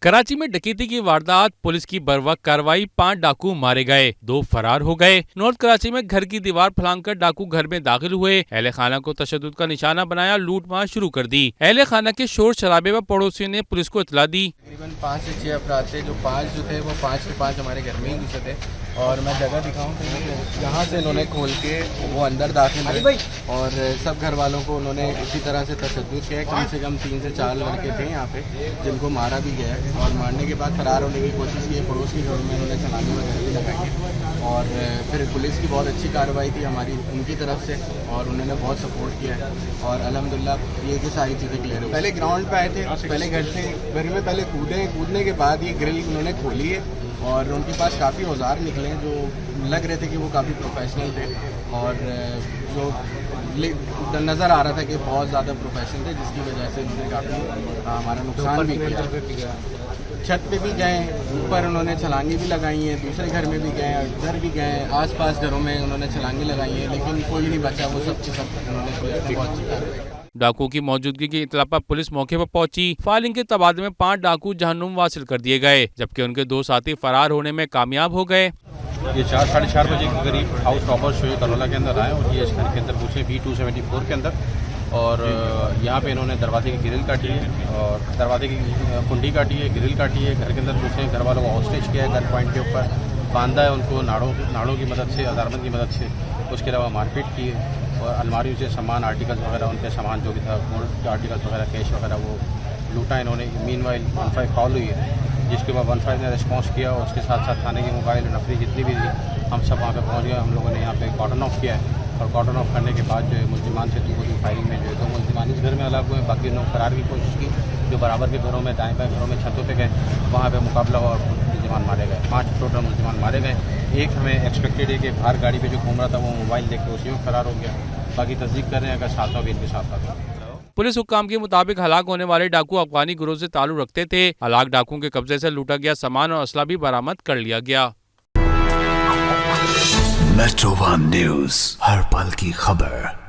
कराची में डकैती की वारदात, पुलिस की बर्वक्त कार्रवाई, 5 डाकू मारे गए, 2 फरार हो गए। नॉर्थ कराची में घर की दीवार फलांगकर डाकू घर में दाखिल हुए, अहले खाना को तशद्दुद का निशाना बनाया, लूटमार शुरू कर दी। अहले खाना के शोर शराबे में पड़ोसियों ने पुलिस को इतला दी। तकरीबन 5 से 6 अफराद थे, जो 5 जो थे वो 5 के 5 हमारे घर में ही घुसे थे। और मैं जगह दिखाऊं तो यहाँ से इन्होंने खोल के वो अंदर दाखिल हुए और सब घर वालों को उन्होंने इसी तरह से तशद्दुद किया। कम से कम 3 से 4 लड़के थे यहाँ पे जिनको मारा भी गया है और मारने के बाद फरार होने की कोशिश की। पड़ोस के घरों में उन्होंने छलांगी वगैरह भी लगाई है और फिर पुलिस की बहुत अच्छी कार्रवाई थी हमारी उनकी तरफ से और उन्होंने बहुत सपोर्ट किया है और अल्हम्दुलिल्लाह ये कि सारी चीज़ें क्लियर हो। पहले ग्राउंड पे आए थे, पहले घर में पहले कूदने के बाद ये ग्रिल उन्होंने खोली है और उनके पास काफ़ी औजार निकले जो लग रहे थे कि वो काफ़ी प्रोफेशनल थे और जो नज़र आ रहा था कि बहुत ज़्यादा प्रोफेशनल थे, जिसकी वजह से उन्होंने काफ़ी हमारा नुकसान भी किया। छत पे भी गए, ऊपर उन्होंने छलांगी भी लगाई हैं, दूसरे घर में भी गए, इधर भी गए, आसपास घरों में उन्होंने छलांगी लगाई है, लेकिन कोई नहीं बचा। वो सब के सब उन्होंने बहुत अच्छी डाकुओं की मौजूदगी की इतला पर पुलिस मौके पर पहुंची। फायरिंग के तबादले में 5 डाकू जहन्नुम वासिल कर दिए गए, जबकि उनके 2 साथी फरार होने में कामयाब हो गए। ये 4 साढ़े 4 बजे के करीब हाउस टॉपर्स जो करोला के अंदर आए और ये इस घर के अंदर घुसे B274 के अंदर और यहाँ पे इन्होंने दरवाजे की ग्रिल काटी है और दरवाजे की कुंडी काटी है, ग्रिल काटी है, घर के अंदर घुसे, घर वालों को हॉस्टेज किया है, गन पॉइंट के ऊपर बांधा है उनको नाड़ों की मदद से, हजारबंद की मदद से। उसके अलावा मारपीट की है और अलमारियों से सामान, आर्टिकल्स वगैरह, उनके सामान जो भी था गोल्ड के आर्टिकल्स वगैरह, कैश वगैरह वो लूटा इन्होंने। मीनवाइल 15 कॉल हुई है जिसके बाद 15 ने रिस्पॉन्स किया और उसके साथ साथ थाने की मोबाइल नफरी जितनी भी थी हम सब वहाँ पे पहुँच गए। हम लोगों ने यहाँ पे कॉर्डन ऑफ किया है और कॉर्डन ऑफ करने के बाद जो है मुल्जिमान से दूसरी फायरिंग में जो है तो मुल्जिमान इस घर में अलग हुए, बाकी लोग फरार की कोशिश की। जो बराबर के घरों में, दाएँ बाएँ घरों में छतों पे गए, वहाँ पे मुकाबला हुआ और मुल्जिमान मारे गए। 5 टोटल मुल्जिमान मारे गए। एक हमें एक्सपेक्टेड है कि बाहर गाड़ी पे जो घूम रहा था वो मोबाइल देख के उसी में फरार हो गया। बाकी तस्दीक कर रहे हैं अगर साथ भी इनके साथ था। पुलिस हुक्काम के मुताबिक हलाक होने वाले डाकू अफगानी गिरोह से ताल्लुक रखते थे। हलाक डाकुओं के कब्जे से लूटा गया सामान और असला भी बरामद कर लिया गया। मेट्रो 1 न्यूज़, हर पल की खबर।